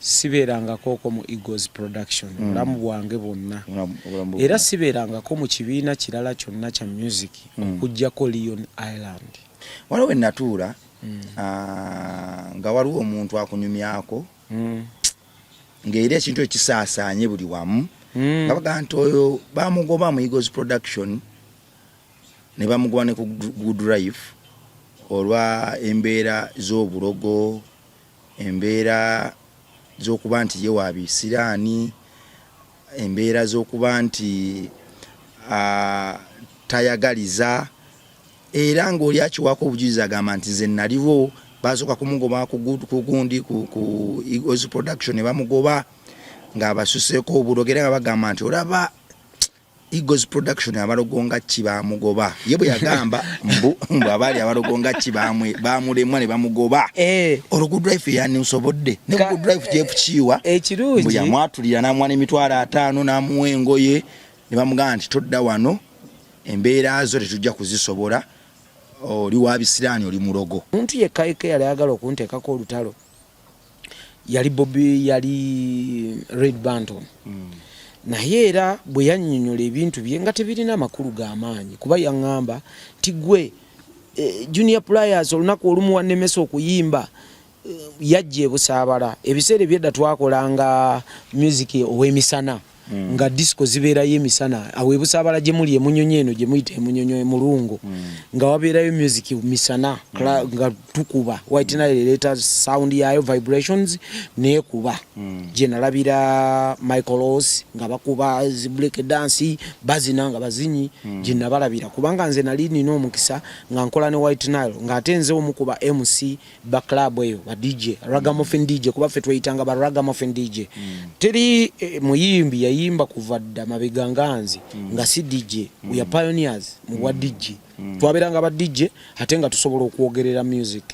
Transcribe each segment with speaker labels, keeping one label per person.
Speaker 1: sibeerangako mu Eagles Production bulamu bwange bwonna era sibeerangako mu kibiina kirala kyonna kya music okujjako Leon Island.
Speaker 2: Waliwo natuula nga waliwo omuntu akunyumyako ng'era ekintu ekisaasaanye buli wamu nga baga nti oyo bamugoba mu Eagles Production ne bamugoba ne ku Good Life olwa embeera z'obulogo, embeera z'okuba nti ye waabisiraani, embeera z'okuba nti tayagaliza, era ng'oli akiwaako obujulizi agamba nti ze naliwo basooka kumugoba ku gundi ku Eagles Production ne bamugoba ng'abasuseeko obulogo era nga bagamba nti olaba Eagles Production abalogo nga ki bamugoba ye bwe yagamba mbu abaali abalogo nga ki bamulemwa ne bamugoba Good Life yansobodde ne Good Life Jeff Chiwa
Speaker 1: ekirungi
Speaker 2: yamwatulira n'amwana emitwalo 5 n'amuwa engoye ne bamugamba nti todda wano embeera zo tetujja kuzisobola oli wabisiraani oli mulogo.
Speaker 1: Omuntu yekka yali ayagala okunteekako olutalo yali Bobby, yali Red Banton. Naye era bwe yannyonnyola ebintu bye nga tebirina amakulu g'amaanyi kuba yaŋŋamba nti gwe Junior Pliers olunaku olumu wannemesa okuyimba yajja e Busaabala ebiseera ebyedda twakolanga music ow'emisana nga disco zibeerayo emisana awo e Busaabala gye muli emunyonyo eno gye muyita emunyonyo emulungu nga wabeerayo music misana nga tukuba White Nile leeta sound yayo vibrations neekuba gye nalabira Michael Ross nga bakuba break dance bazina nga bazinyi gye nabalabira kubanga nze nali nina omukisa nga nkola ne White Nile ng'ate nze omukuba MC ba club eyo ba DJ Ragamuffin DJ kuba ffe tweyitanga ba Ragamuffin DJ teri muyimbi yayimba kuva dda mabega nganzi nga si DJ we are pioneers mu wa DJ twaberanga ba DJ ate nga tusobola okwogerera music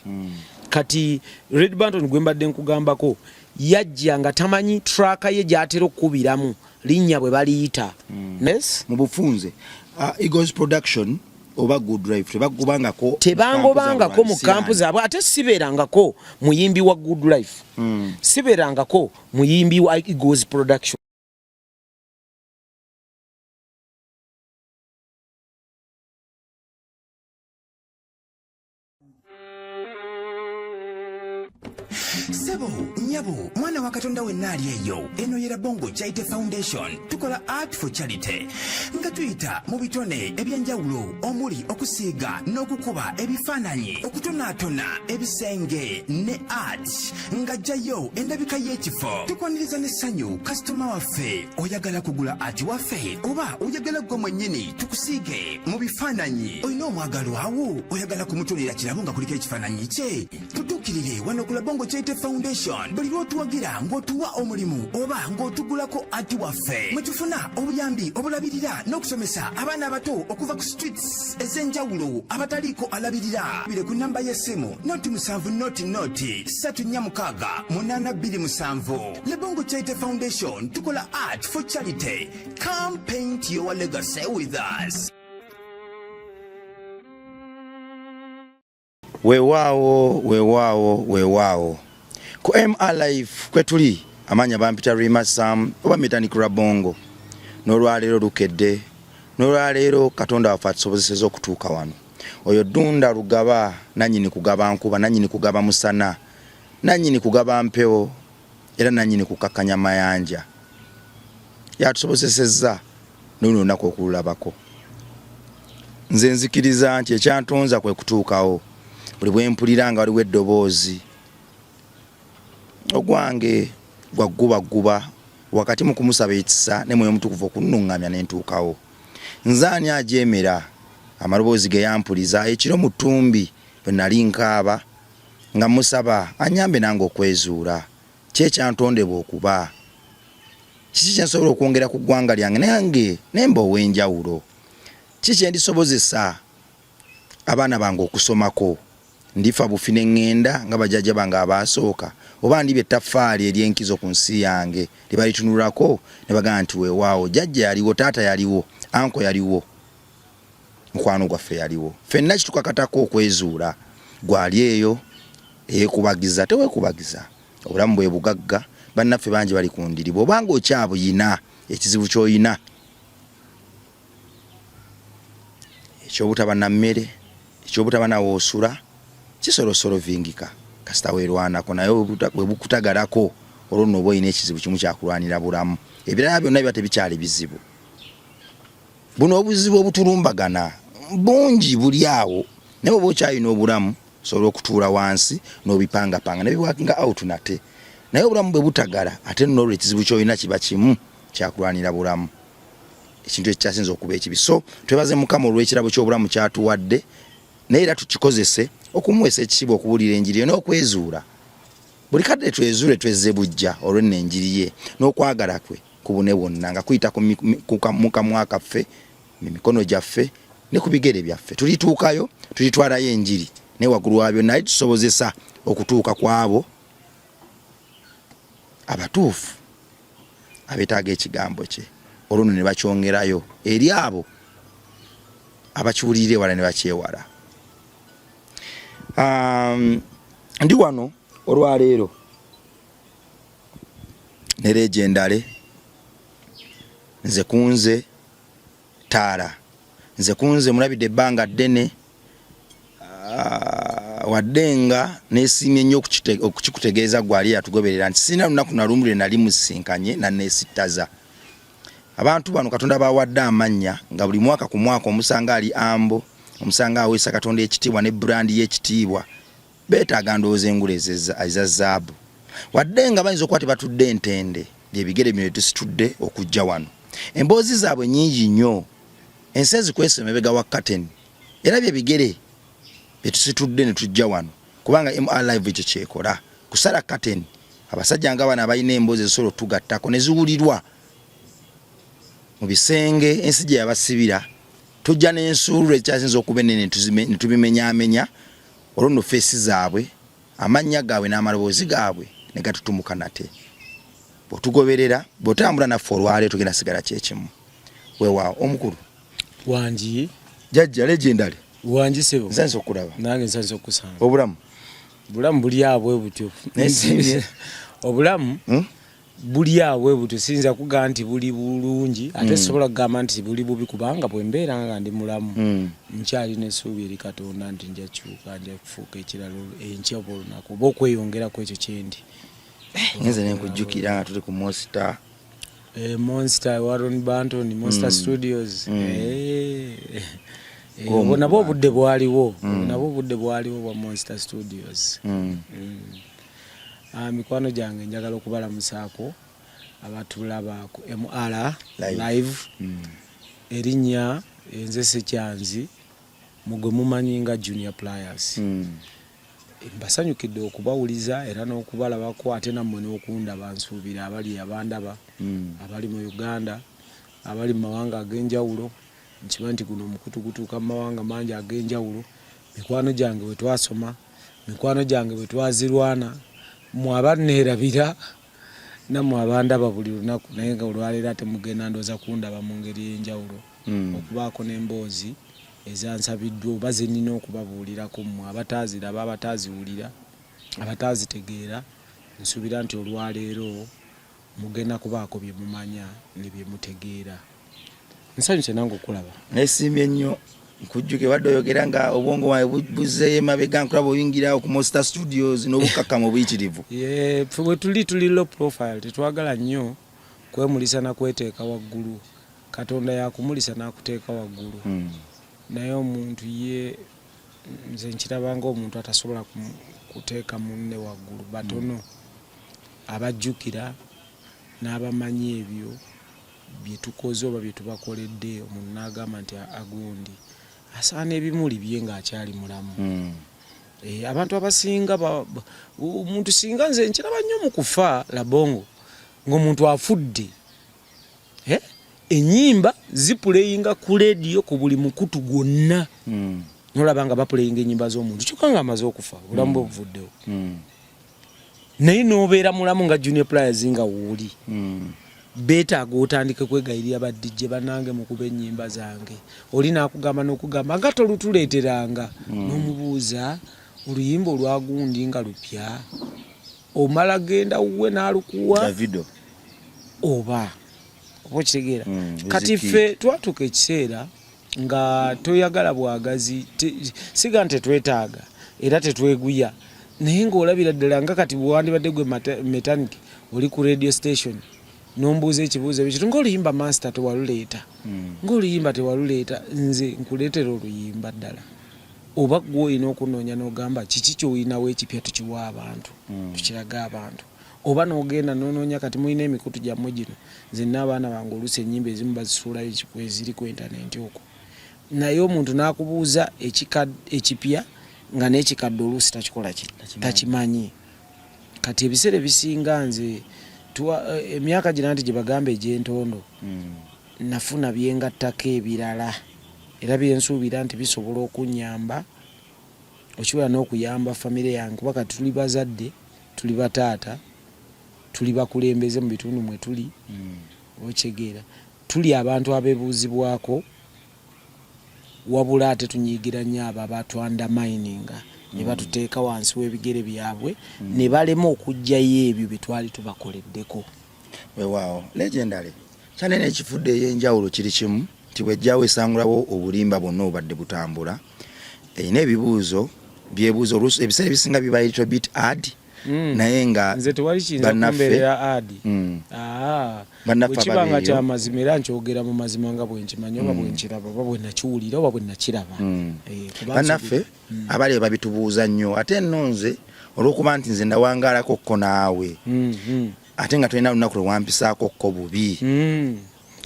Speaker 1: kati Red Banton gwe mbadde nkugambako yajja nga tamanyi track ye gy'atera okubiramu linnya bwe baliyita mu
Speaker 2: bufunze Eagles Production oba Good Life
Speaker 1: tebangobangako mu kampu zaabwe ate sibeerangako muyimbi wa Good Life sibeerangako muyimbi wa Eagles Production.
Speaker 3: Sebo, nyabo, mwana wa Katonda wenna ali eyo. Eno yera Bongo Charity Foundation. Tukola art for charity. Nga tuyita mu bitone ebyenjawulo omuli okusiiga n'okukuba ebifaananyi, okutonaatona ebisenge ne art. Nga jjayo endabika y'ekifo. Tukwaniriza n'essanyu kasitoma waffe oyagala kugula art waffe oba oyagala gwe mwennyini tukusiige mu bifaananyi. Olina omwagalo awo oyagala kumutonera kirabo nga kuliko ekifaananyi kye. Tutuukirire wano ku Bongo Charity Foundation buli lw'otuwagira ng'otuwa omulimu oba ng'otugulako ati waffe mwe tufuna obuyambi obulabirira n'okusomesa abaana abato okuva ku streets ez'enjawulo abataliiko alabirira bire ku namba y'essimu noti 7 noti 346 827. Le Bongo Charity Foundation tukola art for charity. Come paint your legacy with us.
Speaker 2: Weewaawo ku MR Life kwetuli amanya bampita Rima Sam oba Mechanic Rabongo n'olwaleero lukedde n'olwaleero Katonda waffe atusobozeseza okutuuka wano oyo Dunda Lugaba nanyini kugaba nkuba nanyini kugaba musana nanyini kugaba mpewo era nanyini kukakanya mayanja yatusobozeseza n'olunaku okululabako nze nzikiriza nti ekyantonza kwe kutuukawo buli bwe mpulira nga waliwo eddoboozi ogwange gwaguba wakati mu kumusaba ekisa ne mwoyo omutukuvu okunnuŋŋamya n'entuukawo nzaani ajeemera amaloboozi ge yampuliza ekiro mu ttumbi bwe nali nkaaba nga musaba anyambe nange okwezuula kyekyantondebwa okuba kiki kyensobola okwongera ku ggwanga lyange nange nemba ow'enjawulo kiki kyendisobozesa abaana bange okusomako ndifa bufine ngenda nga bajajja bange abaasooka oba ndibe ettaffaali ery'enkizo ku nsi yange libalitunulako ne bagamba nti weewaawo jjajja yaliwo taata yaliwo anko yaliwo mukwano gwaffe yaliwo ffenna kitukakatako okwezuula gwali eyo eyeekubagiza teweekubagiza obulamu bwe bugagga bannaffe bangi bali ku ndiri bw'obanga okyabuyina ekizibu ky'oyina ekyobutaba na mmere ekyobutaba na woosula kisolosoloviingika kasita weerwanako naye bwe bukutagalako olwo nno oba olina ekizibu kimu kyakulwanira bulamu ebirala byonna biba tebikyali bizibu buno obuzibu obutulumbagana bungi buli awo naye oba okyalina obulamu osobola okutuula wansi n'obipangapanga nebiwakinga out nate naye obulamu bwe butagala ate nolwo ekizibu ky'olina kiba kimu kyakulwanira bulamu ekintu ekikyasinza okuba ekibi so twebaze Mukama olw'ekirabo ky'obulamu kyatuwadde naye era tukikozese okumuweesa ekitiibwa okubuulira enjiri ye n'okwezuula buli kadde twezuule twezze bujja olw'enno enjiri ye n'okwagala kwe ku bune bwonna nga kuyita mu kamwa kaffe mu mikono gyaffe ne ku bigere byaffe tulituukayo tulitwalayo enjiri naye waggulu wa byonna naye tusobozesa okutuuka kwabo abatuufu abeetaaga ekigambo kye olwo ne bakyongerayo eri abo abakiwulirira ewala ne bakyewala ndi wano olwaleero ne legendale nze kunze taala nze kunze mulabidde ebbanga ddene waddenga neesiimye nnyo okukikutegeeza gwali yatugoberera nti sina lunaku nalumule nali musinkanye naneesittaza abantu bano Katonda bawadde amannya nga buli mwaka ku mwaka omusanga ali ambo omusanga aweesa Katonda ekitiibwa ne brandi y'ekitiibwa beetaaga ndowooza engule eza zaabu waddenga bayinza okuba tebatudde entende byebigere bino tusitudde okujja wano emboozi zaabwe nnyingi nnyo ensi ezikwesa emabega wa curtain era byebigere byetusitudde ne tujja wano kubanga MR Live ekyo kyekola kusala curtain abasajja nga bana abalina emboozi ezisobola otugattako ne ziwulirwa mu bisenge ensi gye yabasibira tujja n'ensuulu ekyasinza okuba ennene ne tubimenyaamenya olwo nno feesi zaabwe amannya gaabwe n'amaloboozi gaabwe ne gatutumuka nate bw'otugoberera bw'otambula naffe olwaleero tugenda sigala kyekimu weewaawo omukulu
Speaker 1: wangi
Speaker 2: jjajja legendale
Speaker 1: wangi sebo
Speaker 2: nsanze okulaba
Speaker 1: nange nsanze okusanga
Speaker 2: obulamu
Speaker 1: buli abwe butyo obulamu buli abwe butyo siyinza kugamba nti buli bulungi ate sobola kugamba nti buli bubi kubanga bwe mbeera nga ndi mulamu nkyalina essuubi eri Katonda nti nja kyuka nja kufuuka ekiralo enkya oba olunaku oba okweyongeraku ekyo kyendi
Speaker 2: ngenze nenkujjukira nga tuli ku Monster
Speaker 1: Warren Banton Monster Studios nabo obudde bwaliwo bwa Monster Studios mikwano gyange njagala okubalamusaako abatulaba ku MR Live erinnya enze Sekyanzi mugwe mumanyi nga Junior Pliers mbasanyukidde okubawuliza era n'okubalabako ate nammwe n'okundaba nsuubira abali abandaba abali mu Uganda abali mu mawanga ag'enjawulo nkiba nti guno omukutu gutuuka mu mawanga mangi ag'enjawulo mikwano gyange bwe twasoma mikwano gyange bwe twazirwana mwe abanneerabira nammwe abandaba buli lunaku naye nga olwaleero ate mugenda ndooza kundaba mu ngeri y'enjawulo okubaako n'emboozi ezansabiddwa oba ze nnina okubabuulirako mmwe abataaziraba abataaziwulira abatazitegeera nsuubira nti olwaleero mugenda kubaako bye mumanya ne bye mutegeera nsanyuse nange okulaba
Speaker 2: neesiimye nnyo nkujjuke wadde oyogera nga obwongo bwawe buzzeeyo emabega nkulaba oyingira ku Monster Studios n'obukkakkamu obuyitirivu
Speaker 1: bwe tuli low profile tetwagala nnyo kwemulisa na kweteeka waggulu Katonda yakumulisa n'akuteeka waggulu naye omuntu ye nze nkirabanga omuntu atasobola kuteeka munne waggulu batono abajjukira n'abamanyi ebyo byetukoze oba byetubakoledde omuntu n'agamba nti agundi asaana ebimuli bye ng'akyali mulamu abantu abasinga omuntu singa nze nkiraba nnyo mu kufa labongo ng'omuntu afudde ennyimba zipuleyinga ku leediyo ku buli mukutu gwonna nolaba nga bapuleyinga ennyimba z'omuntu kyokka nga amaze okufa obulamu bwe buvuddewo naye n'obeera mulamu nga Junior Pliers nga wuuli beetaaga otandike kwegayirira badijje banange mu kuba ennyimba zange oli naakugamba n'okugamba nga tolutuleeteranga n'omubuuza oluyimba olwagundi nga lupya omala genda uwe n'alukuwa
Speaker 2: Davido
Speaker 1: oba okitegeera kati ffe twatuka ekiseera nga toyagala bwagazi siga nti twetaaga era tetweguya naye ng'olabira ddala nga kati bwewandibadde gwe mechanic oli ku radio station nombuuza ekibuuzo ebikitu ng'oluyimba master tewaluleeta ng'oluyimba tewaluleeta nze nkuleetera oluyimba ddala oba gwe olina okunoonya n'ogamba kiki ky'olinawo ekipya tukiwa abantu tukiraga abantu oba n'ogenda n'onoonya kati mulina emikutu gyammwe gino nze n'abaana bange oluusi ennyimba ezimu bazisuulayo eziri ku intaneti okwo naye omuntu n'akubuuza ekipya nga n'ekikadde oluusi takikola takimanyi kati ebiseera ebisinga nze emyaka gina nti gye bagamba egy'entondo nafuna byengattako ebirala era byensuubira nti bisobola okunnyamba okibola n'okuyamba famire yange kuba kati tuli bazadde tuli bataata tuli bakulembeze mu bitundu mwe tuli okitegeera tuli abantu abeebuuzibwako wabula ate tunyiigira nnyo abo abatwandamininga ne batuteeka wansi w'ebigere byabwe ne balema okugjayo ebyo bye twali tubakoleddeko.
Speaker 2: Weewaawo legendary kyanene ekifudde ey'enjawulo kiri kimu nti bw'ejjawo esangulawo obulimba bwonna obadde butambula erina ebibuuzo byebuuzo oluusi ebiseera ebisinga biba little bit hard naye nga
Speaker 1: nze tewali kiyinza kumbeerera adi bwekibanga kya mazima era nkyogera mu mazima nga bwenkimanyi oba bwenkiraba oba bwenakiwulira oba bwenakiraba
Speaker 2: bannaffe abali babitubuuza nnyo ate nno nze olw'okuba nti nze ndawangaalako kko naawe ate nga tolina lunaku lwewampisaako kko bubi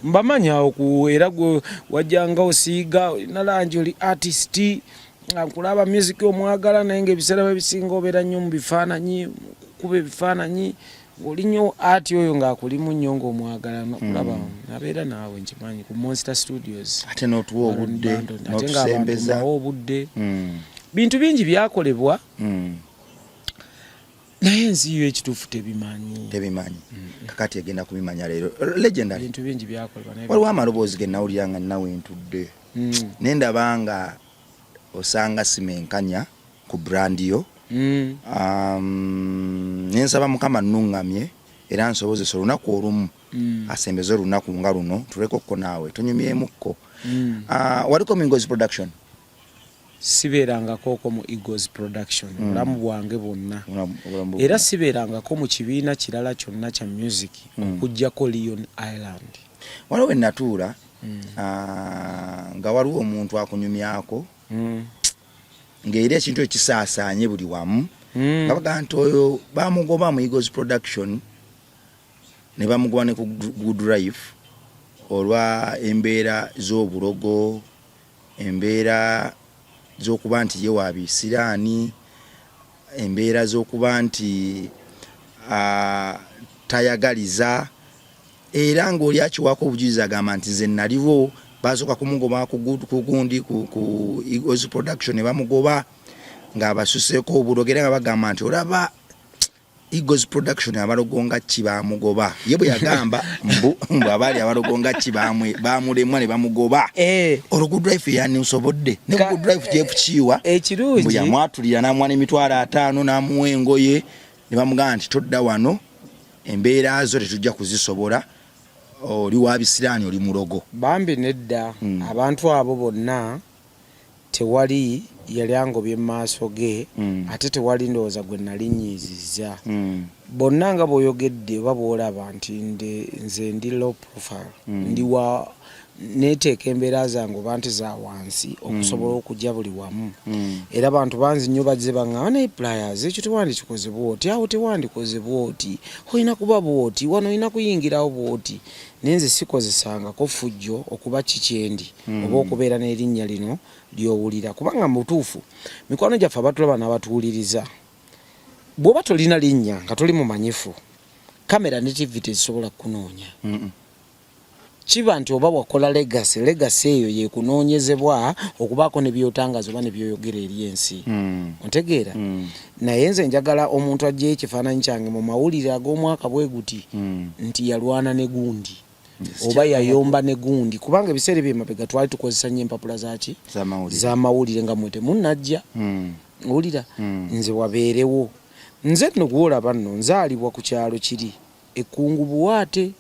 Speaker 1: mbamanyawo era gwe wajjanga osiiga olina langi oli artist nkulaba music omwagala naye ng'ebiseera bisinga obeera nnyo mu bifaananyi kuba ebifaananyi ng'oli nnyo ati oyo ng'akulimu nnyo ng'omwagala nokulaba nabeera naawe nkimanyi ku Monster Studios
Speaker 2: ate n'otuwa obudde
Speaker 1: ate ng'abantu bawa obudde bintu bingi byakolebwa naye ensi yo ekituufu tebimanyi
Speaker 2: kakati egenda kubimanya leero legendary
Speaker 1: bintu bingi byakolebwa
Speaker 2: waliwo amaloboozi ge nawulira nga nawe ntudde nendabanga osanga simenkanya ku brand yo nensaba mukama nnuŋŋamye era nsobozesa olunaku olumu asembeze olunaku nga luno tulekokko naawe tonyumyemukko waliko mu Eagles Production
Speaker 1: sibeerangako mu Eagles Production obulamu bwange bwonna era sibeerangako mu kibiina kirala kyonna kya music okuggyako Leon Island
Speaker 2: waliwo enatuula nga waliwo omuntu akunyumyako ng'era ekintu ekisaasaanye buli wamu nga baga nti oyo bamugoba mu Eagles Production ne bamugoba ne ku Good Life olwa embeera z'obulogo embeera z'okuba nti ye wa bisiraani embeera z'okuba nti tayagaliza era ng'oli akiwaako obujulizi agamba nti nze naliwo basooka kumugoba ku gundi ku Eagles Production ne bamugoba ng'abasuseeko obulogera nga bagamba nti olaba Eagles Production abalogo nga ki bamugoba ye bwe yagamba mbu abaali abalogo nga ki bamulemwa ne bamugoba Good Life yansobodde ne Good Life Jeff Kiwa
Speaker 1: ekirungi
Speaker 2: mbu yamwatulira n'amwana emitwalo 5 n'amuwa engoye ne bamugamba nti todda wano embeera zo tetujja kuzisobola oli wa bisiraani oli mulogo
Speaker 1: bambi nedda abantu abo bonna tewali yali angobye maaso ge ate tewali ndowooza gwe nalinyiizizza bonna nga bw'oyogedde oba bw'olaba nti nze ndi low profile ndi wa neeteeka embeera zange oba nti za wansi okusobola okujja buli wamu era abantu banzi nnyo bazze baŋŋamba naye pliers ekyo tewandikikoze bwoti awo tewandikoze bwoti olina kuba bwoti wano olina kuyingirawo bwoti naye nze sikozesangako fujjo okuba kikyendi oba okubeera n'erinnya lino ly'owulira kubanga mu butuufu mikwano gyaffe abatulaba n'abatuwuliriza bw'oba tolina linnya nga toli mumanyifu kamera ne TV tezisobola kukunoonya kiba nti oba wakola legacy eyo yekunoonyezebwa okubaako ne byotangaza oba ne byoyogera eri ensi ontegeera naye nze njagala omuntu ajjeyo ekifaananyi kyange mu mawulire ag'omwaka bwe guti nti yalwana ne gundi oba yayomba ne gundi kubanga ebiseera byemabega twali tukozesa nnyo empapula zaki z'amawulire nga mwe temunnajja owulira nze wabeerewo nze no kuola banno nzalibwa ku kyalo kiri Ekkungu Buwaate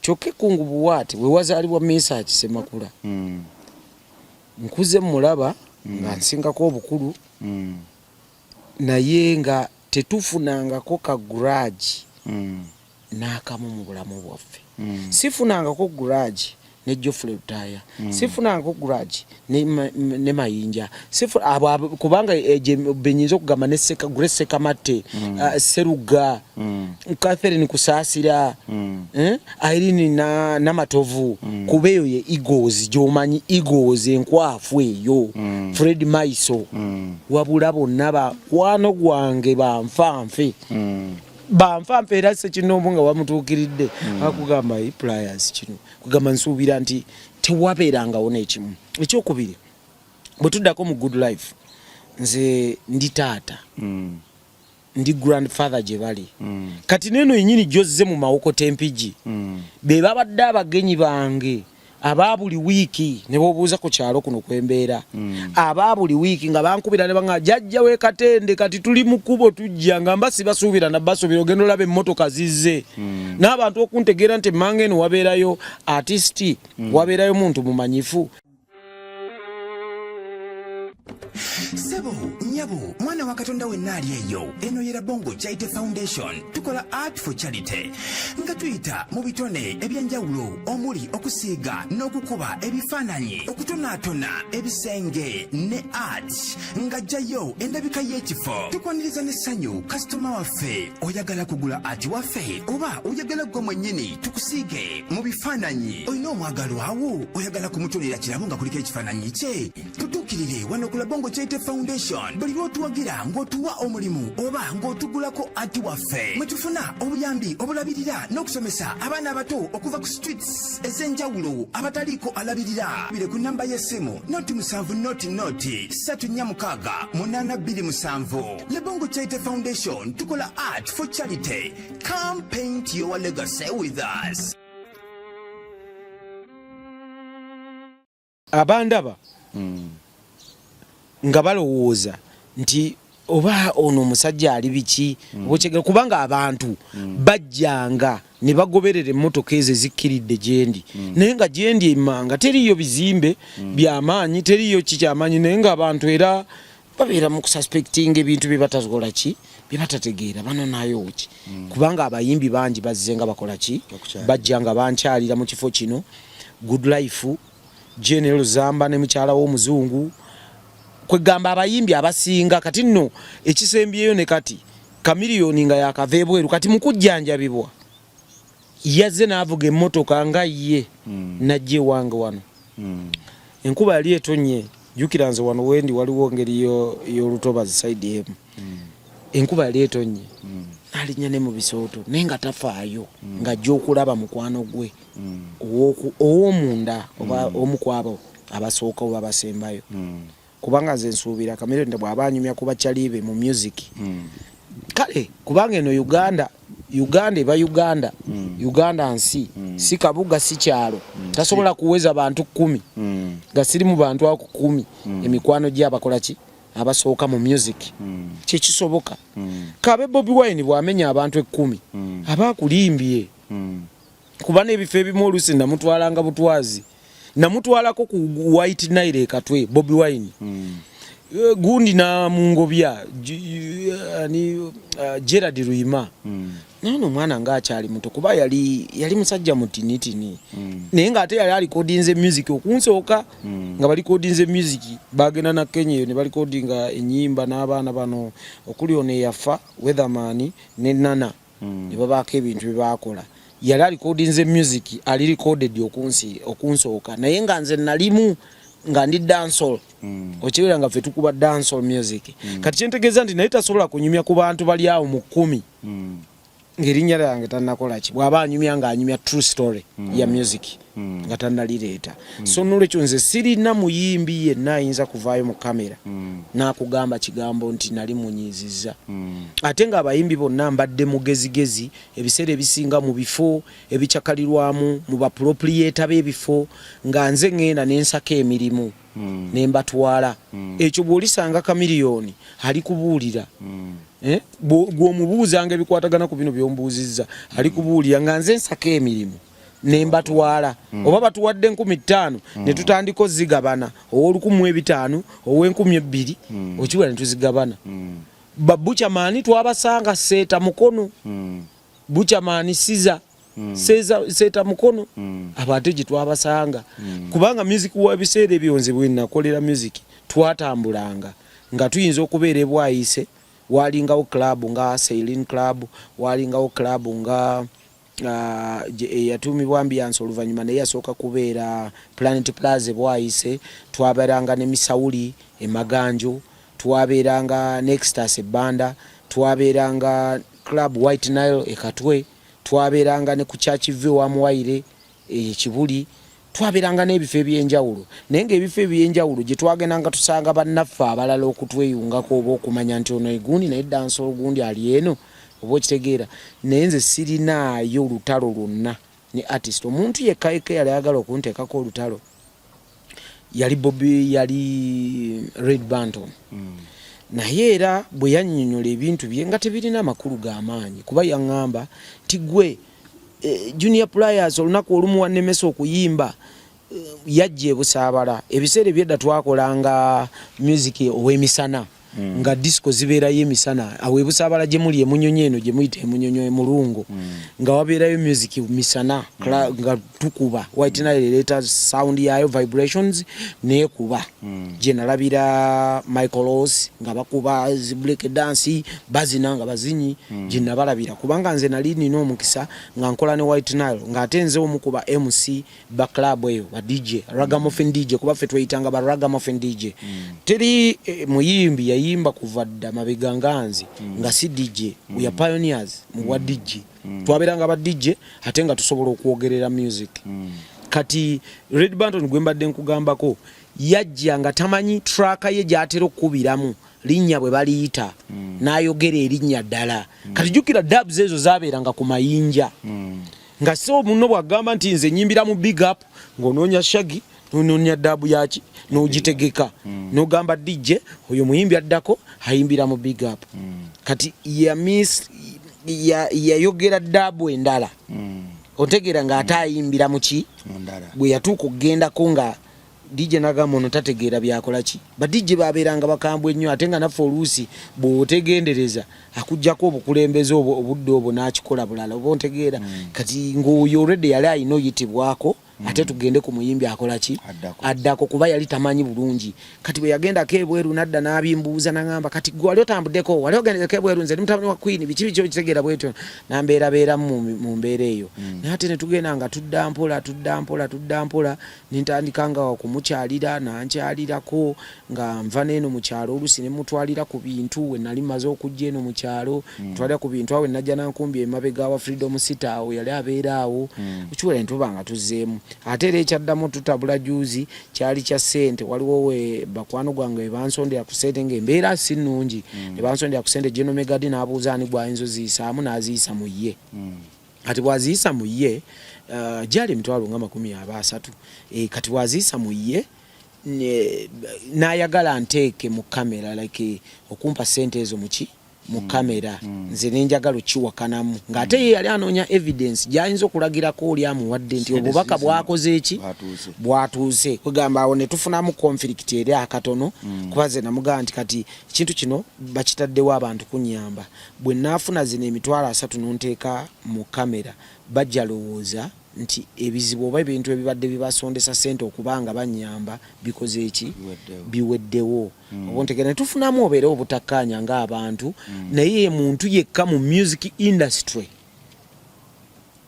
Speaker 1: kyokka Ekkungu Buwaate we wazalibwa Mesa Kisemakula nkuze mulaba nga nsingako obukulu naye nga tetufunangako ka garage n'akamu mu bulamu bwaffe sifunangako garage ne Geoffrey Lutaya sifunangako garage ne Mayinja kubanga benyinza okugamba ne Grace Kamatte Seruga Catherine Kusaasira Irene na Matovu kubeyo ye Eagles jomanyi Eagles enkwafu eyo Fred Maiso wabula bonna bakwano gwange banfanfe banfampe era se kino nga wamutuukiridde akugamba pliers kino kugamba nsuubira nti tewabeeranga wona ekimu ekyokubiri bwe tuddako mu Good Life nze ndi taata ndi grandfather gye bali kati neno yennyini gyozze mu mawoko tempigi be babadde abagenyi bange aba buli wiiki ne bobuuza ku kyalo kuno kwembeera aba buli wiiki nga bankubira ne banga jajja we Katende kati tuli mu kubo tujja nga mbasi basuubira na basubira ogendo labe emmotoka zizze n'abantu okuntegeera nti mange eno wabeerayo artist wabeerayo muntu mumanyifu
Speaker 3: Sebo, nyabo, mwana wa Katonda wenna ali eyo. Eno yera Bongo Chaite Foundation. Tukola art for charity. Nga tuyita mu bitone ebyenjawulo omuli okusiiga n'okukuba ebifaananyi okutonaatona ebisenge ne art nga jjayo endabika y'ekifo. Tukwaniriza n'essanyu kasitoma waffe oyagala kugula art waffe oba oyagala gwe mwennyini tukusiige mu bifaananyi. Olina omwagalo awo oyagala kumutonera kirabo nga kuliko ekifaananyi kye. Tutuukirire wano ku Bongo Chaite Foundation buli lw'otuwagira ng'otuwa omulimu oba ng'otugulako ati waffe mwe tufuna obuyambi obulabirira n'okusomesa abaana abato okuva ku streets ez'enjawulo abataliiko alabirira bire ku namba y'essimu noti 7 noti 346 Le Bongo Chaite Foundation tukola art for charity. Come paint your legacy with us.
Speaker 1: Abandaba nga balowooza nti oba ono omusajja ali biki bokyegera kubanga abantu bajjanga ne bagoberera emmotoka ezo ezikkiridde gyendi naye nga gyendi emmanga teriyo bizimbe by'amaanyi teriyo kikyamaanyi naye nga abantu era babeera mu kususpectinga ebintu bye batakola ki bye batategeera banonayo ki kubanga abayimbi bangi bazze nga bakola ki bajja nga bankyalira mu kifo kino Good Life General Zamba ne mukyala w'omuzungu kwegamba abayimbi abasinga kati nno ekisembyeyo ne kati Kamiliyoni nga yakaveebweru kati mukujjanjabibwa yazze n'avuga emmotoka nga ye najje wange wano enkuba yali etonye jukira nze wano wendi waliwo ngeri y'olutobazi side emu enkuba yali etonye alinya ne mu bisooto naye nga tafaayo nga ajja okulaba mukwano gwe ow'omunda oba omukwabo abasooka oba abasembayo kubanga nze nsuubira Kamiliyoni bw'aba anyumya kuba kyalibe mu music kale kubanga eno Uganda eba Uganda nsi si kabuga si kyalo tasobola kuweza abantu 10 nga siri mu bantu ako 10 emikwano gye abakola ki abasooka mu music kisoboka kabe Bobi Wine bw'amenya abantu 10 abakulimbye kuba n'ebifo ebimu oluusi namutwalanga butwazi namutwalako ku White Nile katwe Bobi Wine gundi na mungobya Gerard Ruima nano mwana ngaakyali muto kuba yali musajja mutinitini naye nga ate yali alikodinze music okunsooka nga balikodinze music bagenda na Kenya eyo ne balikodinga enyimba n'abaana bano okuli ono yafa Weatherman ne Nana ne babaako ebintu bye bakola yali alikodinze music ali recorded okunsooka naye nga nze nalimu nga ndi dancehall okibera nga ffe tukuba dancehall music kati kyentegeeza nti naye tasobola kunyumya ku bantu bali awo mu 10 ng'erinnya lyange tannakola ki bw'aba anyumya nga anyumya true story ya music nga tannalireeta so nolwekyo nze sirina muyimbi yenna ayinza kuvaayo mu kamera n'akugamba kigambo nti nali munyiizizza ate nga abayimbi bonna mbadde mugezigezi ebiseera ebisinga mu bifo ebikyakalirwamu mu baproprieta b'ebifo nga nze ŋŋenda n'ensaka emirimu ne mbatwala ekyo bw'olisanga kamiliyoni ali kubuulira gw'omubuuzanga ebikwatagana ku bino by'omubuuzizza ali kubuulira nga nze nsaka emirimu ne mbatwala oba batuwadde 15,000 ne tutandika ozigabana ow'olukumi 5 ow'enkumi 2 okiwera ne tuzigabana babucamaani twabasanga seeta mukono bucamaani seeta mukono abate gye twabasanga kubanga music wa biseera ebyonze bwe nakolera music twatambulanga nga tuyinza okubeera ebwayise walingawo club nga Sailing Club walingawo club nga yatumibwa ambiance oluvannyuma naye yasooka kubeera Planet Plaza bwayise twabeeranga ne Misawuli emaganjo twabeeranga Nextas ebbanda twabeeranga club White Nile ekatwe twabeeranga ne ku Church View wa Muwaire ekibuli twabeeranga n'ebifo ebyenjawulo naye ng'ebifo ebyenjawulo gye twagendanga tusanga bannaffe abalala okutweyungako oba okumanya nti ono egundi naye dansi ogundi ali eno oba okitegeera naye nze sirinaayo olutalo lwonna ne artist omuntu yekka yali ayagala okunteekako olutalo yali Red Banton naye era bwe yannyonnyola ebintu bye nga tebirina amakulu g'amaanyi kuba yaŋŋamba ti gwe Junior Pliers olunaku olumu wannemesa okuyimba yajja e Busaabala ebiseera ebyedda twakolanga music ow'emisana nga disco zibeerayo emisana awo e Busaabala gye muli emunyonyo eno gye muyita emunyonyo emulungu nga wabeerayo music misana nga tukuba White Nile leeta sound yayo vibrations neekuba gye nalabira Michael Ross nga bakuba break dance bazina nga bazinyi gye nabalabira kubanga nze nali nina omukisa nga nkola ne White Nile ng'ate nze omukuba MC ba club eyo ba DJ Ragamuffin DJ kuba ffe tweyitanga ba Ragamuffin DJ teri muyimbi yayimba kuva dda mabega nganzi nga si DJ we are pioneers mu wa DJ twaberanga ba DJ ate nga tusobola okwogerera music kati Red Banton gwe mbadde nkugambako yajja nga tamanyi track ye gyatera okubiramu linnya bwe baliyita n'ayogera erinnya ddala kati jukira dubs ezo zabeeranga ku mayinja nga so muno bwagamba nti nze nyimbira mu big up ng'onoonya shagi n'onoonya dabu yaki n'ogitegeka n'ogamba DJ oyo muyimbi addako ayimbira mu big up kati yayogera dabu endala otegeera ng'ate ayimbira mu ki bwe yatuuka okugendako nga DJ nagamba ono tategeera byakola ki ba DJ babeeranga bakambwe ennyo ate nga naffe oluusi bw'otegendereza akuggyako obukulembeze obudde obwo n'akikola bulala oba ontegeera kati ng'oyo already yali ayina oyitibwako ate tugende ku muyimbi akola ki addako kuba yali tamanyi bulungi kati bwe yagendako ebweru nadda n'abimbuuza n'agamba kati gwe wali otambuddeko wali ogendeko ebweru nze ndi mutabani wa Queen biki okitegeera bwetyo nambeerabeeramu mu mbeera eyo naye ate ne tugenda nga tudda mpola nintandika nga okumukyalira nankyalirako nga nva n'eno mu kyalo oluusi ne mutwalira ku bintu we nali maze okujja eno mu kyalo twalira ku bintu awo najja nankumbi emabega wa Freedom City awo yali abeera awo ekiwera ne tuba nga tuzzeemu ate era ekyaddamu tutabula juzi kyali kya ssente waliwo we bakwano gwange bansondera ku ssente ng'embeera si nnungi ne bansondera ku ssente General Megadi n'abuuza ani gwayinza oziyisaamu n'aziyisa mu ye kati bwaziyisa mu ye gyali emitwalo nga 30 kati bwaziyisa mu ye n'ayagala nteeke mu kamera like okumpa ssente ezo muki mu kamera nze nenjagala okiwakanamu ng'ate ye yali anoonya evidence gyayinza okulagirako oli amuwadde nti obubaka bwakoze eki bwatuuse kwegamba awo ne tufunamu conflict eri akatono kuba ze namugamba nti kati ekintu kino bakitaddewo abantu kunyamba bwe naafuna zino emitwalo 3 nonteeka mu kamera bajja lowooza nti ebizibu oba ebintu ebibadde bibasondesa ssente okubanga banyamba bikoze eki biweddewo oba ntegera ne tufunamu obeera obutakkaanya ng'abantu naye muntu yekka mu music industry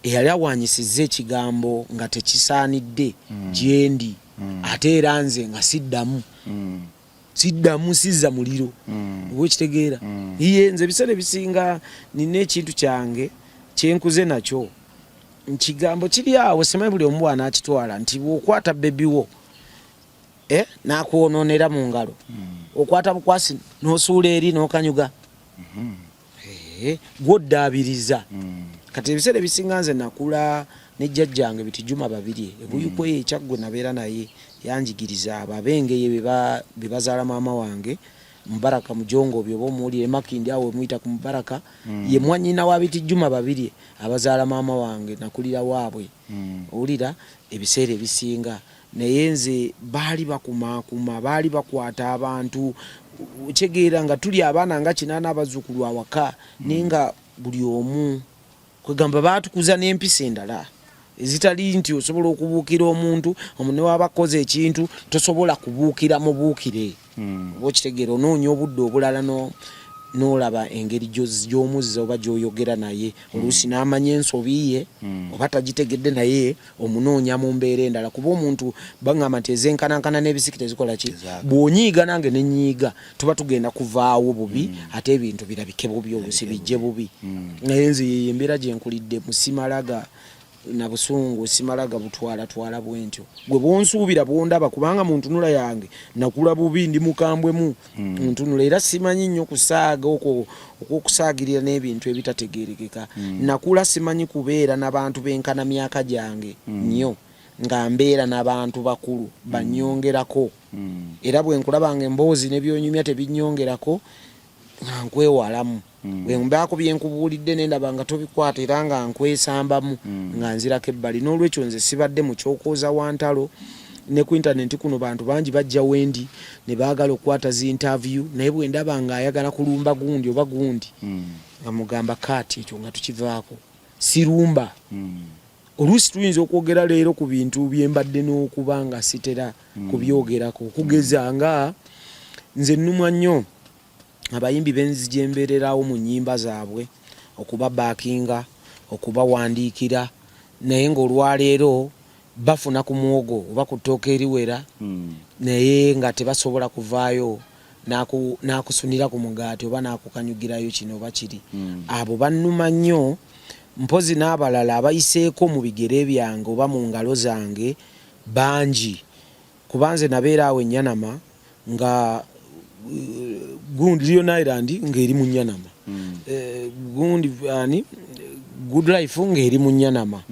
Speaker 1: eyali awaanyisizza ekigambo nga tekisaanidde gyendi ate era nze nga siddamu sizza muliro oba ekitegeera iye nze ebiseera ebisinga nina ekintu kyange kyenkuze nakyo kigambo kiri awo simanyi buli omu anaakitwala nti bw'okwata bebiwo n'akwononera mu ngalo okwata bukwasi n'osuula eri n'okanyuga gw'oddaabiriza kati ebiseera ebisinga nze nakula ne jjajjange biti Juma babiri ebuyukweyo ekyaggwe nabeera naye yanjigiriza abo abengeye be bazaala maama wange Mubaraka Mujongo byo bomuwulire Makindi awo muyita ku Mubaraka ye mwanyina wa biti Juma babiri abazaala maama wange nakulira waabwe owulira ebiseera ebisinga naye nze baali bakumaakuma baali bakwata abantu kyegeera nga tuli abaana nga 8 abazzukulu awaka nenga buli omu kwegamba baatukuza n'empisa endala ezitali nti osobola okubuukira omuntu omune wabakoze ekintu tosobola kubuukira mubuukire oba okitegeera onoonya obudde obulala n'olaba engeri gy'omuzza oba gy'oyogera naye oluusi n'amanya ensobi ye oba tagitegedde naye omunoonya mu mbeera endala kuba omuntu baŋŋamba nti ezenkanankana n'ebisiki tezikola ki bw'onyiiga nange ne nnyiiga tuba tugenda kuvaawo bubi ate ebintu birabike bubi oluusi bijje bubi naye nze ye embeera gye nkulidde musimalaga na busungu simalaga butwala bwentyo gwe bonsuubira bondaba kubanga muntu nula yange nakula bubi ndi mukambwemu muntu nula era simanyi nnyo kusaaga okusaagirira n'ebintu ebitategeerekeka nakula simanyi kubeera n'abantu benkana myaka gyange nnyo nga mbeera n'abantu bakulu bannyongerako era bwe nkulabanga emboozi n'ebyonyumya tebinnyongerako nga nkwewalamu bwembaako byenkubuulidde nendaba nga tobikwata era nga nkwesambamu nga nzirako ebbali n'olwekyo nze sibadde mu kyokooza wantalo ne ku intaneti kuno bantu bangi bajja wendi ne baagala okukwata zi interview naye bwe ndaba nga ayagala kulumba gundi oba gundi nga mugamba kaati ekyo nga tukivaako sirumba oluusi tuyinza okwogera leero ku bintu byembadde n'okuba nga sitera kubyogerako okugeza nga nze nnumwa nnyo abayimbi benzijembererawo mu nnyimba zaabwe okuba baakinga okuba wandiikira naye ng'olwaleero bafuna ku muwogo oba ku ttooka eriwera naye nga tebasobola kuvaayo n'akusunira ku mugaati oba n'akukanyugirayo kino oba kiri abo bannuma nnyo mpozi n'abalala abayiseeko mu bigere byange oba mu ngalo zange bangi kuba nze nabeera awo Ennyanama nga gundi Lion Island ng'eri mu Nnyanama gundi Good Life ng'eri mu Nnyanama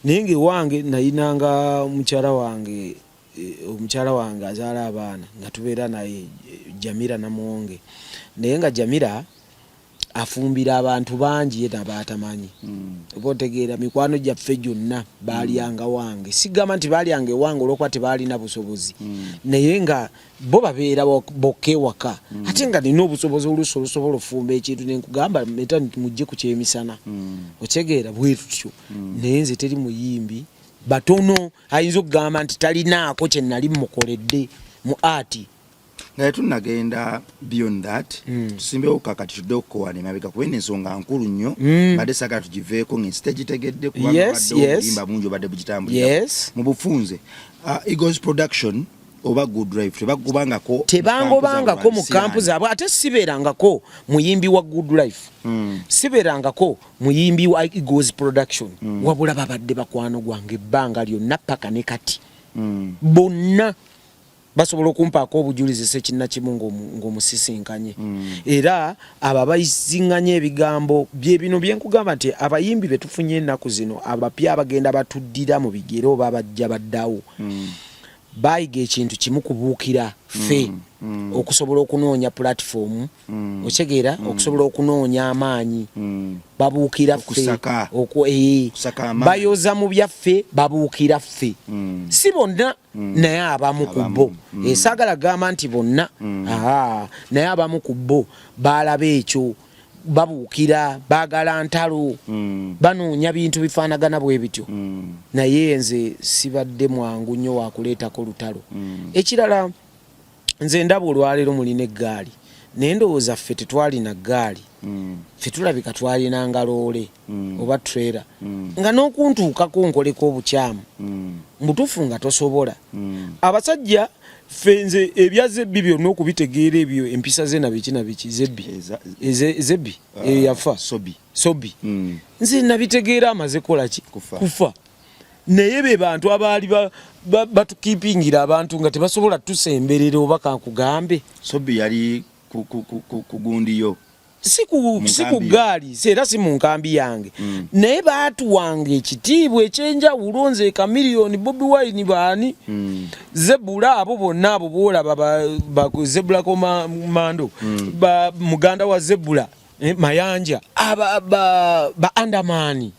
Speaker 1: naye ng'ewange nayinanga omukyala wange azaala abaana nga tubeera naye Jamira Namuwonge naye nga Jamira afumbira abantu bangi ye nabatamanyi oba otegeera mikwano gyaffe gyonna baalyanga wange sigamba nti baalyanga ewange olwokuba tebaalina busobozi naye nga bo babeera bokka ewaka ate nga nina obusobozi oluusi olusobola ofumba ekintu nenkugamba meta mujje ku kyemisana otegeera bwe tutyo naye nze teri muyimbi batono ayinza okugamba nti talinaako kye nali mukoledde mu ati
Speaker 2: naye tunagenda beyond that tusimbewo kakati tudde okukowana emabega kuba ensonga nkulu nnyo badde saagala tugiveeko ng'ensi tegitegedde kubanga badde obuyimba bungi obadde bugitambulira mu bufunze Eagles Production oba Good Life tebangobangako mu kampu zaabwe ate sibeerangako muyimbi wa Good Life sibeerangako muyimbi wa Eagles Production wabula babadde bakwano gwange ebbanga lyonna paka ne kati bonna basobola okumpaako obujulizi sekinnakimu ng'omusisinkanye era abo abayisiŋŋanya ebigambo bino byenkugamba nti abayimbi betufunye ennaku zino abapya abagenda batuddira mu bigere oba abajja baddawo bayiga ekintu kimu kubuukira ffe okusobola okunoonya platform okitegeera okusobola okunoonya amaanyi babuukira ffe bayoza mu byaffe babuukira ffe si bonna naye abamu ku bo esaagala gamba nti bonna naye abamu ku bo baalaba ekyo babuukira baagala ntalo banoonya bintu bifaanagana bwe bityo naye nze sibadde mwangu nnyo wakuleetako lutalo ekirala nze ndaba olwaleero mulina eggaali naye ndowooza ffe tetwalina ggaali ffe tulabika twalinanga loole oba trailer nga n'okuntuukako nkoleko obukyamu mbutuufu nga tosobola abasajja
Speaker 1: fenze ebya Zebbi byonna okubitegeera ebyo empisa ze na biki Zebbi yafa Sobi nze nabitegeera amaze kola ki kufa naye be bantu abaali batukipingira abantu nga tebasobola tusemberera oba kankugambe
Speaker 2: Sobi yali kugundiyo
Speaker 1: si ku gaali era si mu nkambi yange naye baatuwanga ekitiibwa ekyenjawulo nze Chameleone Bobi Wine baani Zebula abo bonna abo boolaba Zebula Komando muganda wa Zebula Mayanja ba Andamani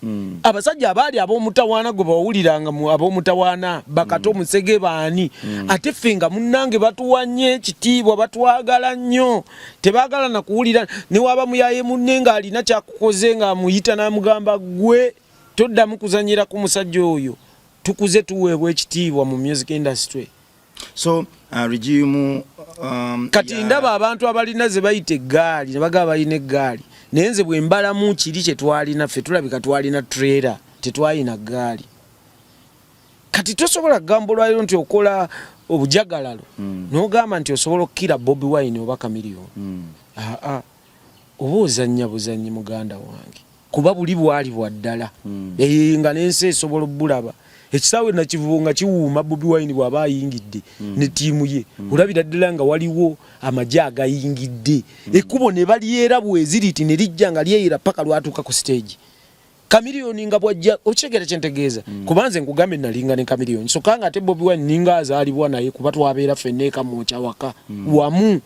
Speaker 1: abasajja abaali ab'omutawaana gwe bawuliranga mu ab'omutawaana Bakato Musege baani ate fenga munnange batuwanye ekitiibwa batwagala nnyo tebaagala na kuwulira ne waba muyaye munne nga alina kyakukoze nga amuyita n'amugamba gwe toddamu kuzanyira ku musajja oyo tukuze tuweebwa ekitiibwa mu music industry.
Speaker 2: So regime
Speaker 1: kati ndaba abantu abalina ze bayite eggaali ne bagaba balina eggaali naye nze bwe mbalamu kiri kye twalina ffe tulabika twalina trailer tetwalina ggaali kati tosobola kugamba olwaliro nti okola obujagalalo n'ogamba nti osobola okukira Bobi Wine oba Chameleone oba ozannya buzannyi muganda wange kuba buli bwali bwa ddala nga n'ensi esobola obbulaba ekisaawe nakivunga kiwuuma Bobi Wine bw'aba ayingidde ne ttiimu ye olabira ddala nga waliwo amagye agayingidde ekkubo ne balyera bweziriti ne lijja nga lyeyera paka lwatuuka ku stage Chameleone nga bwajja okitegeera kyentegeeza kubanze nkugambe nalinga ne Chameleone so kanga ate Bobi Wine ninga azaalibwa naye kuba twabeera ffenna eka mwokya waka wamu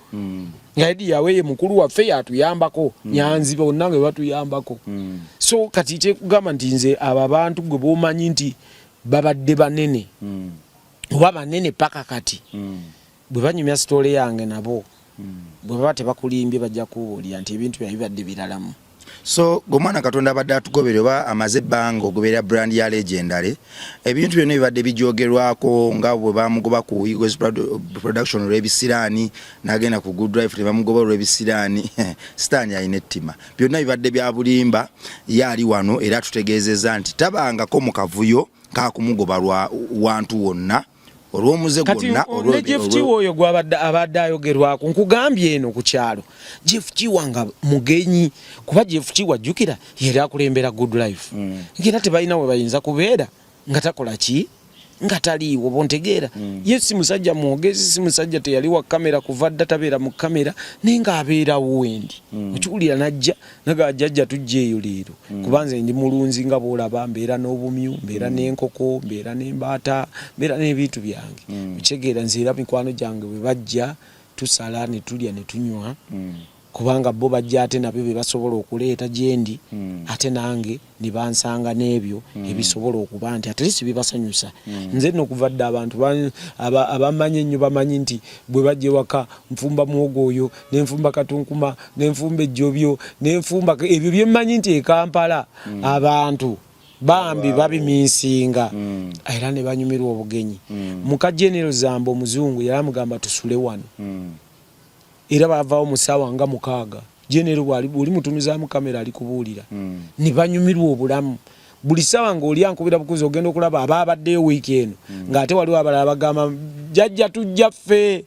Speaker 1: nga edi yawe ye mukulu waffe yatuyambako nyanzi bonna nga batuyambako so kati kyekugamba nti nze abo abantu gwe b'omanyi nti babadde banene oba banene paka kati bwe banyumya story yange nabo bwe baba tebakulimbye bajja kubuulira nti ebintu bya bibadde biralamu.
Speaker 2: So gomwana Katonda abadde atugobere oba amaze ebbanga ogoberera brand ya Legendary ebintu byonna bibadde bijogerwako nga bwe bamugoba ku Eagles production olw'ebisiraani n'agenda ku Good Life ne bamugoba olw'ebisiraani sitaani alina ettima byonna bibadde bya bulimba yaali wano era tutegeezezza nti tabangako mu kavuyo kakumugoba lwa wantu wonna olw'omuze gwonna
Speaker 1: olwo Jeff Chiwoyo gwabadde ayogerwako nkugambye eno ku kyalo Jeff Chiwanga mugenyi kuba Jeff Chiwa jjukira yera akulembera Good Life ngera tebalina we bayinza kubeera nga takola ki nga taliiwo bontegeera ye si musajja mwogezi si musajja teyali wa kamera kuva dda tabeera mu kamera naye nga abeerawo wendi okiwulira najja nagajjajja tujjeeyo leero kubanze ndi mulunzi nga boolaba mbeera n'obumyu mbeera n'enkoko mbeera n'embaata mbeera n'ebintu byange okitegeera nze era mikwano gyange bwe bajja tusala ne tulya ne tunywa kubanga bo bajja ate nabyo be basobola okuleeta gyendi ate nange ne bansanga n'ebyo ebisobola okuba nti ate si bibasanyusa nze nno kuva dda abantu abamanyi ennyo bamanyi nti bwe bajja ewaka nfumba muwogo oyo nenfumba katunkuma nenfumba ejjobyo nenfumba ebyo bye mmanyi nti e Kampala abantu bambi babiminsinga era ne banyumirwa obugenyi muka General Zambo omuzungu yaramugamba tusule wano era bavaawo musawa nga mukaaga General buli mutumiza mu kamera ali kubuulira ne banyumirwa obulamu buli sawa ng'oli ankubira bukuzi ogenda okulaba ababaddeyo wiiki eno ng'ate waliwo abalala bagamba jajja tujja ffe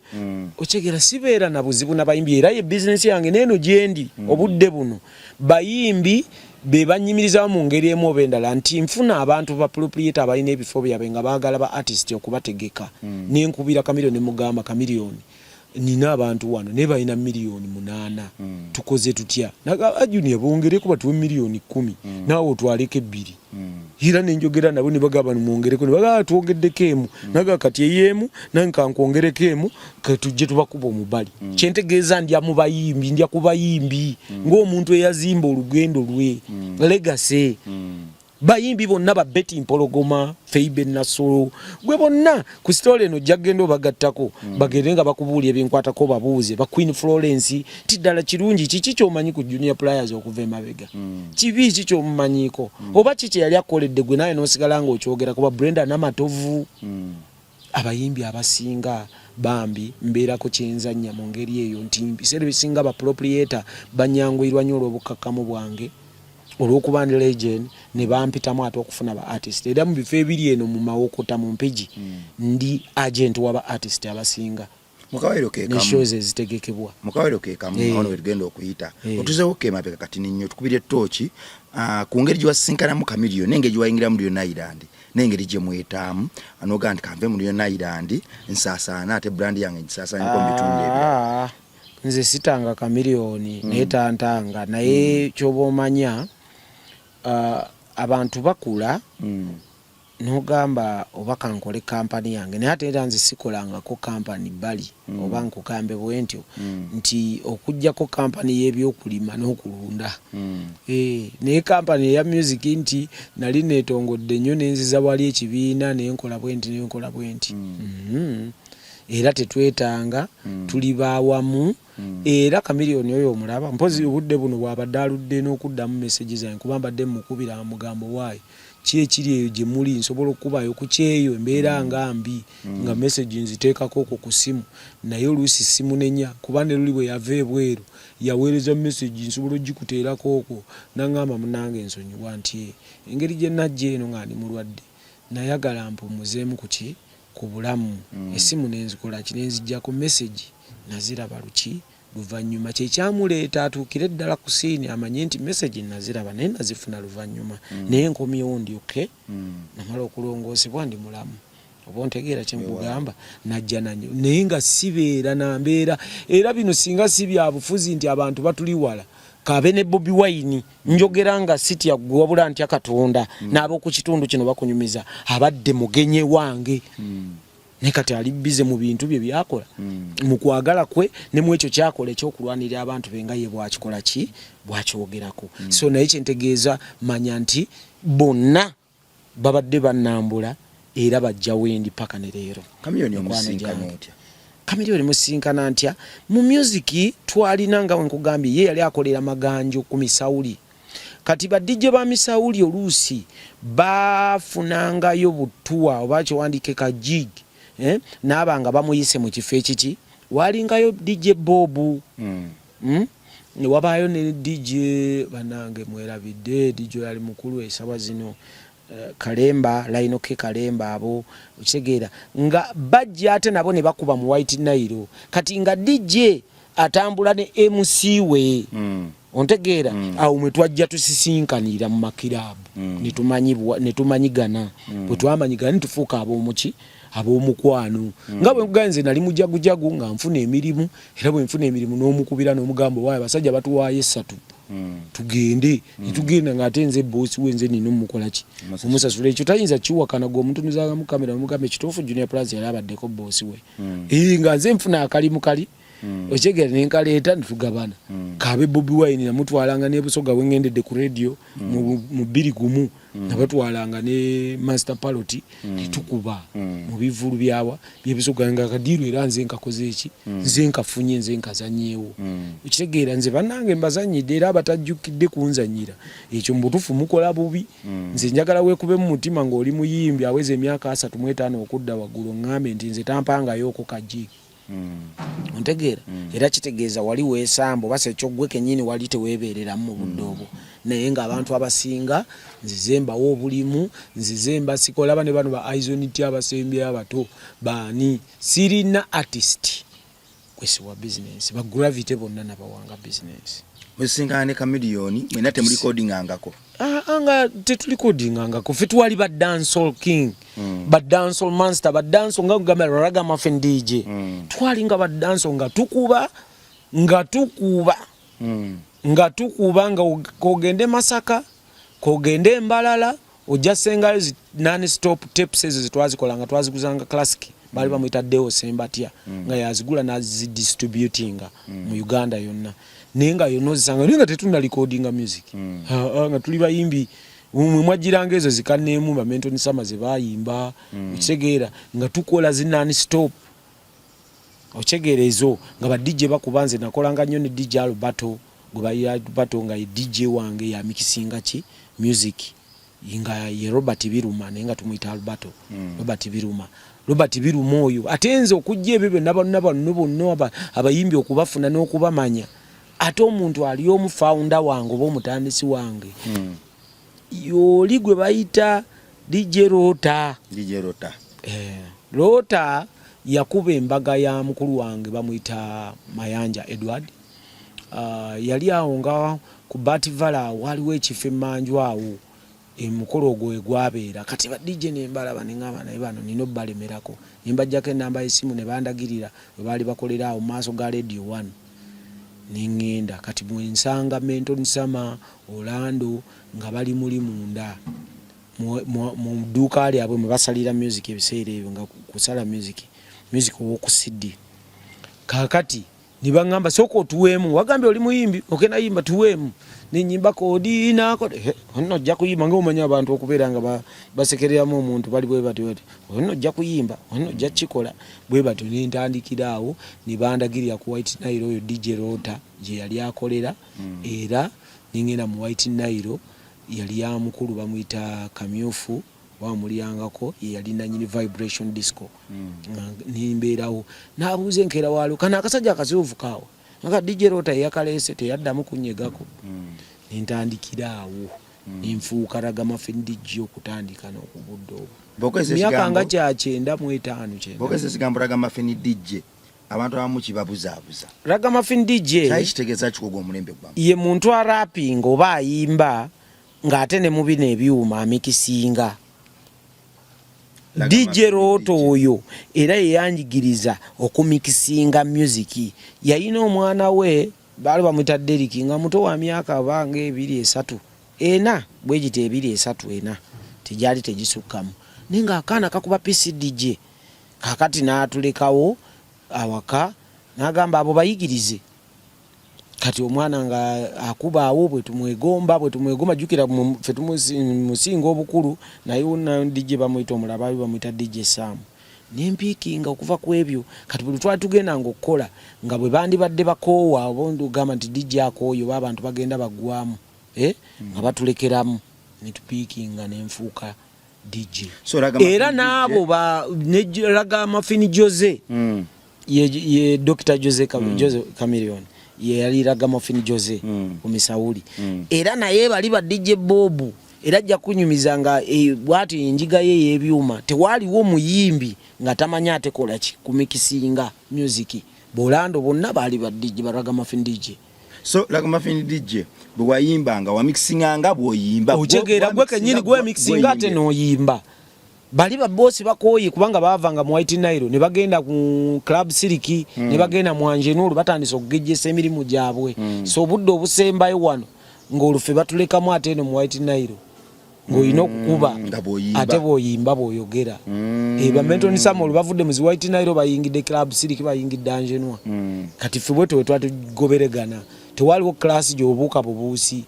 Speaker 1: okitegeera sibeera na buzibu n'abayimbi era ye bizinesi yange n'eno gyendi obudde buno bayimbi be banyimirizawo mu ngeri emu oba endala nti nfuna abantu ba proprietor abalina ebifo byabwe nga baagala ba artist okubategeka n'enkubira Chameleone ne mugamba Chameleone nina abantu wano ne balina miliyoni 8 tukoze tutya naga Junior bongereko batuwe miliyoni 10 nawo twaleke 2 hira nenjogera nabo ne bagaba mwongereko ne baga tuongeddeko emu naga kati eyemu nanka nkongereko emu katujje tubakuba omubali kyentegeeza ndya mu bayimbi ndya ku bayimbi ng'omuntu eyazimba olugendo lwe legacy bayimbi bonna ba Betty Mpologoma Feibe Nasolo gwe bonna ku story eno jagendo bagattako bagende nga bakubuulya ebinkwatako babuuze ba Queen Florence tiddala kirungi kiki kyomanyi ku Junior Pliers okuva emabega kibi kiki kyomumanyiko oba kiki yali akoledde gwe naye n'osigala ng'okyogera kuba Brenda Namatovu abayimbi abasinga bambi mbeerako kyenzanya mu ngeri eyo nti biseera bisinga ba proprietor banyangwirwa nnyo olw'obukakkamu bwange olwokuba ndi legend ne bampitamu ate okufuna ba artist era mu bifo ebiri eno mu Mawokota mu Mpigi ndi agent w'aba artist abasinga
Speaker 2: mukawero ke
Speaker 1: ne shows ezitegekebwa
Speaker 2: mukawero ke kamu ono tugenda okuyita otuzeho ke mapeka kati ninyo tukubire tochi ku ngeri giwasinkana mu Chameleon nenge giwayingira mu Lion Island nengeri gye mwetamu anoga nti kamve mu Lion Island nsasana ate brand yange nsasana nko bitunde ebyo
Speaker 1: nze sitanga Chameleon netantanga naye kyoba omanya abantu bakula nogamba oba kankole company yange naye ate era nze sikolangako company bali oba nkukambe bwentyo nti okujjako company y'ebyokulima n'okulunda naye company ya music nti nali neetongodde nnyo nenziza wali ekibiina nenkola bwenti era tetwetanga tuli baawamu era Chameleon oyo omulaba mpozi obudde buno bwabadde aludde n'okuddamu message zange kuba mbadde mukubira amugambo waayo kyekiri eyo gye muli nsobola okubayo ku kyeyo embeera nga mbi nga message nziteekako ku simu naye oluusi simu nenya kuba ne luli bwe yava ebweru yaweereza message nsobola ogikuteerako okwo nangamba munange ensonyiwa nti engeri gye najja eno nga ndi mulwadde nayagala mpumuzeemu kuki ku bulamu esimu nenzikola kinenzijja ku message naziraba luki luvannyuma kyekyamuleeta atuukire ddala ku siini amanye nti message naziraba naye nazifuna luvannyuma naye nkomyewo ndyoke namala okulongoosebwa ndi mulamu oba ontegeera kye nkugamba najja nanyo naye nga sibeera nambeera era bino singa si bya bufuzi nti abantu batuli wala kabe ne Bobi Wine njogera nga siti yaggwe wabula ntya Katonda n'ab'oku kitundu kino bakunyumiza abadde mugenye wange ne kati ali bize mu bintu bye byakola mu kwagala kwe ne mu ekyo kyakola ekyokulwanirira abantu benga ye bwakikola ki bwakyogerako so naye kyentegeeza manya nti bonna babadde bannambula era bajja wendi paka ne leero
Speaker 2: Chameleon omusinkana otya
Speaker 1: Chameleon musinkana ntya mu music twalina nga nkugambye ye yali akolera maganjo ku misawuli kati ba DJ ba misawuli oluusi bafunangayo butuwa oba kiwandike ka jig n'abanga bamuyise mu kifo ekiki walingayo DJ Bobu ne wabayo ne DJ banange mwerabidde DJ yali mukulu esaba zino Kalemba Laino ke Kalemba abo ukitegeera nga bajja ate nabo ne bakuba mu White Nile kati nga DJ atambula ne MC we ontegeera awo mwe twajja tusisinkanira mu makirabu netumanyigana bwe twamanyigana nitufuuka ab'omuki ab'omukwano nga bwe nkuganze nali mujagujagu nga nfuna emirimu era bwe nfuna emirimu n'omukubira n'omugambo waayo basajja batuwaayo 3 tugende nitugenda ngate nze boss wenze nino mukola ki omusasula ekyo tayinza kiwakana go omuntu nizanga mu kamera mugambe kitofu Junior Plus yalabaddeko boss we nga nze nfuna akalimu kali ochegera nenkaleeta nitugabana kabe Bobi Wine namutwalanga n'ebusoga wengendedde ku radio mu 2 nabatwalanga ne Master Paloti nitukuba mu bivulu byawa byebisoga nga kadiru era nze nkakoze eki nze nkafunye nze nkazanyeewo ukitegeera nze banange mbazanyidde era abatajjukidde kunzanyira ekyo mbutufu mukola bubi nze njagala weekube mu mutima ng'oli muyimbi aweze emyaka 35 okudda waggulu ngambe nti nze tampangayo ko kaji ontegeera era kitegeeza wali weesambo base ekyoggwe kennyini wali teweebeerera mu budde obwo naye nga abantu abasinga nzizemba wo bulimu nzizemba sikola bane bano ba Aizonity abasembye abato bani sirina artist kwesi wa business ba Gravity bonna nabawanga business
Speaker 2: musingane Chameleon mwena te muri recording angako
Speaker 1: anga tetulikodingangako fe twali ba dancehall king ba dancehall monster ba dancehall nga ngamba raga muffin DJ twali nga ba dancehall nga tukuba nga kogende Masaka kogende Mbalala ojja sengayo non stop tapes ezo zitwazikolanga twaziguzanga classic bali bamuyita Deo Sembatia nga yazigula nazidistributinga mu Uganda yonna nenga yonozisanga nenga tetuna recordinga music nga tuli bayimbi umwe mwajiranga ezo zikanemu ba Menton Sama ze bayimba ukitegeera nga tukola zinani stop ochegeera ezo nga ba DJ bakubanze nakolanga nnyo ne DJ Alberto gubayira Alberto nga DJ wange ya mikisinga ki music inga ye Robert Biruma nenga tumuyita Alberto Robert Biruma oyo atenze okujja ebyo nabo abayimbi okubafuna n'okubamanya ate omuntu ali omufounder wange oba omutandisi wange yoli gwe bayita DJ Rota. Rota yakuba embaga ya mukulu wange bamuyita Mayanja Edward. Yali awo nga ku Bativala waliwo ekifo emmanju awo emukolo ogwo egwabeera kati ba DJ nembalaba nengaba naye bano nino balemerako nimbajjako enamba y'essimu ne bandagirira bwe baali bakolera awo maaso ga Radio 1 ningenda kati mwensanga Menton Sama Orlando nga bali muli munda mu duka lyabwe mwe basalira music ebiseera ebyo nga kusala music owokusidi kakati nibangamba soko tuwemu wagambye oli muyimbi okena yimba tuwemu ninyimba kodi nako onno jja kuyimba ng'omanya abantu okubeera nga basekereramu omuntu bali bwe batyo onno jja kuyimba onno jja kikola bwe batyo nintandikira awo nibandagirira ku White Nile oyo DJ Rota je yali akolera era ningena mu White Nile yali ya mukulu bamuyita Kamyufu wamuliyangako yali nanyini vibration disco nimbeerawo nabuuze nkera walo kana akasajja akazuvu kawo nga DJ Rota yakalese teyaddamu kunyegako nintandikira awo ninfuuka Ragamuffin DJ okutandika n'okubuddo myaka nga kya 95
Speaker 2: bokese sigambo Ragamuffin DJ abantu abamu kibabuzaabuza
Speaker 1: Ragamuffin DJ
Speaker 2: kitegeeza kikogo omulembe gwamu
Speaker 1: ye muntu arapping oba ayimba ng'ate ne mubina ebyuma amikisinga DJ Rota oyo era yeyanjigiriza okumikisinga music yayina omwana we bali bamuyita Derek nga muto wa myaka bange 2-3 ena bwejite 2-3 ena tijali tegisukkamu ninga akana kakuba PCDJ kakati natulekawo awaka nagamba abo bayigirize kati omwana nga akuba awo bwe tumwegomba jukira fe tumusinga obukulu naye na DJ bamuyita omulaba bamuyita DJ Sam nimpikinga okuva ku ebyo kati buli twali tugenda ng'okukola nga bwe bandi badde bakoowa obondu gamba nti DJ akooyo abantu bagenda bagwamu nga batulekeramu nitupikinga nenfuuka DJ era naabo Ragamuffin Jose ye Dr. Jose Chameleone ye yali Ragamuffin Jose omisawuli era naye bali ba DJ Bob era ajja kunyumiza nga bwati enjiga ye yebyuma tewaliwo muyimbi nga tamanya atekola ki kumikisinga music bolando bonna bali ba DJ ba Ragamuffin DJ
Speaker 2: so Ragamuffin DJ bwe yimbanga wa mixinga nga bwoyimba
Speaker 1: ochegeera gwe kenyini gwe mixinga ate no yimba bali ba boss bakoyi kubanga bavanga mu White Nile ne bagenda ku Club Siliki ne bagenda mu Angenulu batandise okugejjesa emirimu gyabwe so budde obusembayo wano ng'olufe batuleka mu ate no mu White Nile ng'olina okukuba ate bw'oyimba bw'oyogera ba Menton Sam olubavudde mu White Nile bayingidde Club Siliki bayingidde Angenulu kati ffe bwe twatugoberegana tewaliwo class gy'obuuka bubuusi